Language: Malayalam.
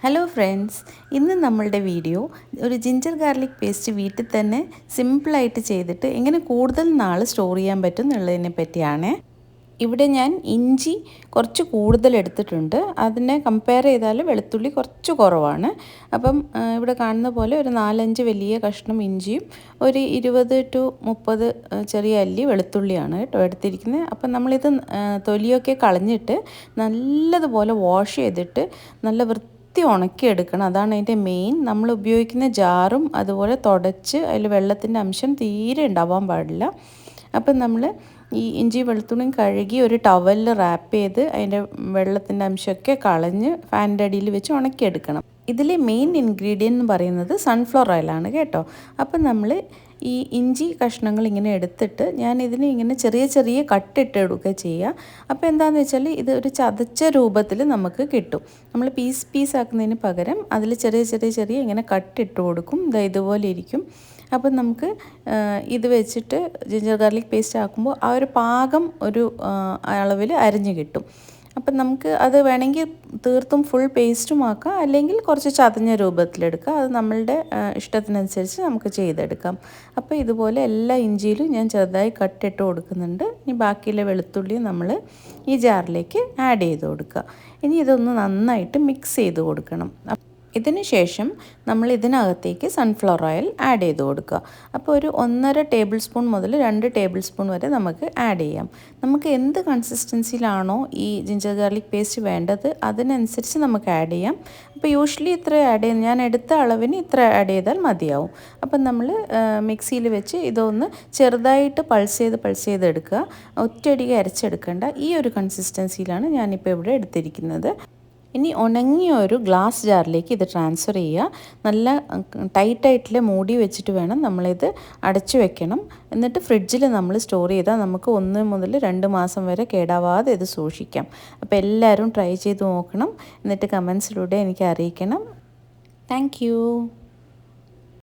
ഹലോ ഫ്രണ്ട്സ്, ഇന്ന് നമ്മളുടെ വീഡിയോ ഒരു ജിഞ്ചർ ഗാർലിക് പേസ്റ്റ് വീട്ടിൽ തന്നെ സിമ്പിളായിട്ട് ചെയ്തിട്ട് എങ്ങനെ കൂടുതൽ നാൾ സ്റ്റോർ ചെയ്യാൻ പറ്റും എന്നുള്ളതിനെ പറ്റിയാണ്. ഇവിടെ ഞാൻ ഇഞ്ചി കുറച്ച് കൂടുതൽ എടുത്തിട്ടുണ്ട്. അതിനെ കമ്പയർ ചെയ്താൽ വെളുത്തുള്ളി കുറച്ച് കുറവാണ്. അപ്പം ഇവിടെ കാണുന്ന പോലെ ഒരു 4-5 വലിയ കഷ്ണം ഇഞ്ചിയും ഒരു 20 to 30 ചെറിയ അല്ലി വെളുത്തുള്ളിയാണ് കേട്ടോ എടുത്തിരിക്കുന്നത്. അപ്പം നമ്മളിത് തൊലിയൊക്കെ കളഞ്ഞിട്ട് നല്ലതുപോലെ വാഷ് ചെയ്തിട്ട് നല്ല ഉണക്കിയെടുക്കണം. അതാണ് അതിൻ്റെ മെയിൻ. നമ്മൾ ഉപയോഗിക്കുന്ന ജാറും അതുപോലെ തുടച്ച് അതിൽ വെള്ളത്തിൻ്റെ അംശം തീരെ ഉണ്ടാവാൻ പാടില്ല. അപ്പം നമ്മൾ ഈ ഇഞ്ചി വെളുത്തുള്ളിയും കഴുകി ഒരു ടവലിൽ റാപ്പ് ചെയ്ത് അതിൻ്റെ വെള്ളത്തിൻ്റെ അംശമൊക്കെ കളഞ്ഞ് ഫാനിൻ്റെ അടിയിൽ വെച്ച് ഉണക്കിയെടുക്കണം. ഇതിലെ മെയിൻ ഇൻഗ്രീഡിയൻ്റ് എന്ന് പറയുന്നത് സൺഫ്ലവർ ഓയിലാണ് കേട്ടോ. അപ്പം നമ്മൾ ഈ ഇഞ്ചി കഷ്ണങ്ങൾ ഇങ്ങനെ എടുത്തിട്ട് ഞാൻ ഇതിന് ഇങ്ങനെ ചെറിയ ചെറിയ കട്ടിട്ട് എടുക്കുക ചെയ്യുക. അപ്പോൾ എന്താണെന്ന് വെച്ചാൽ ഇത് ഒരു ചതച്ച രൂപത്തിൽ നമുക്ക് കിട്ടും. നമ്മൾ പീസ് ആക്കുന്നതിന് പകരം അതിൽ ചെറിയ ഇങ്ങനെ കട്ടിട്ട് കൊടുക്കും. ഇതുപോലെ ഇരിക്കും. അപ്പം നമുക്ക് ഇത് വെച്ചിട്ട് ജിഞ്ചർ ഗാർലിക് പേസ്റ്റ് ആക്കുമ്പോൾ ആ ഒരു പാകം ഒരു അളവിൽ അരിഞ്ഞ് കിട്ടും. അപ്പം നമുക്ക് അത് വേണമെങ്കിൽ തീർത്തും ഫുൾ പേസ്റ്റും ആക്കാം, അല്ലെങ്കിൽ കുറച്ച് ചതഞ്ഞ രൂപത്തിലെടുക്കാം. അത് നമ്മളുടെ ഇഷ്ടത്തിനനുസരിച്ച് നമുക്ക് ചെയ്തെടുക്കാം. അപ്പോൾ ഇതുപോലെ എല്ലാ ഇഞ്ചിയിലും ഞാൻ ചെറുതായി കട്ടിട്ട് കൊടുക്കുന്നുണ്ട്. ഇനി ബാക്കിയുള്ള വെളുത്തുള്ളി നമ്മൾ ഈ ജാറിലേക്ക് ആഡ് ചെയ്ത് കൊടുക്കുക. ഇനി ഇതൊന്ന് നന്നായിട്ട് മിക്സ് ചെയ്ത് കൊടുക്കണം. ഇതിന് ശേഷം നമ്മൾ ഇതിനകത്തേക്ക് സൺഫ്ലവർ ഓയിൽ ആഡ് ചെയ്ത് കൊടുക്കുക. അപ്പോൾ ഒരു 1.5 ടേബിൾ സ്പൂൺ മുതൽ 2 ടേബിൾ സ്പൂൺ വരെ നമുക്ക് ആഡ് ചെയ്യാം. നമുക്ക് എന്ത് കൺസിസ്റ്റൻസിയിലാണോ ഈ ജിഞ്ചർ ഗാർലിക് പേസ്റ്റ് വേണ്ടത് അതിനനുസരിച്ച് നമുക്ക് ആഡ് ചെയ്യാം. അപ്പോൾ യൂഷ്വലി ഇത്ര ആഡ് ചെയ്യും, ഞാൻ എടുത്ത അളവിന് ഇത്ര ആഡ് ചെയ്താൽ മതിയാവും. അപ്പം നമ്മൾ മിക്സിയിൽ വെച്ച് ഇതൊന്ന് ചെറുതായിട്ട് പൾസ് ചെയ്ത് എടുക്കുക. ഒറ്റയടിക്ക് അരച്ചെടുക്കേണ്ട. ഈ ഒരു കൺസിസ്റ്റൻസിയിലാണ് ഞാനിപ്പോൾ ഇവിടെ എടുത്തിരിക്കുന്നത്. ഇനി ഉണങ്ങിയ ഒരു ഗ്ലാസ് ജാറിലേക്ക് ഇത് ട്രാൻസ്ഫർ ചെയ്യുക. നല്ല ടൈറ്റായിട്ടുള്ള മൂടി വെച്ചിട്ട് വേണം നമ്മളിത് അടച്ചു വെക്കണം. എന്നിട്ട് ഫ്രിഡ്ജിൽ നമ്മൾ സ്റ്റോർ ചെയ്താൽ നമുക്ക് 1 മുതൽ 2 മാസം വരെ കേടാവാതെ ഇത് സൂക്ഷിക്കാം. അപ്പോൾ എല്ലാവരും ട്രൈ ചെയ്ത് നോക്കണം. എന്നിട്ട് കമൻസിലൂടെ എനിക്ക് അറിയിക്കണം. താങ്ക്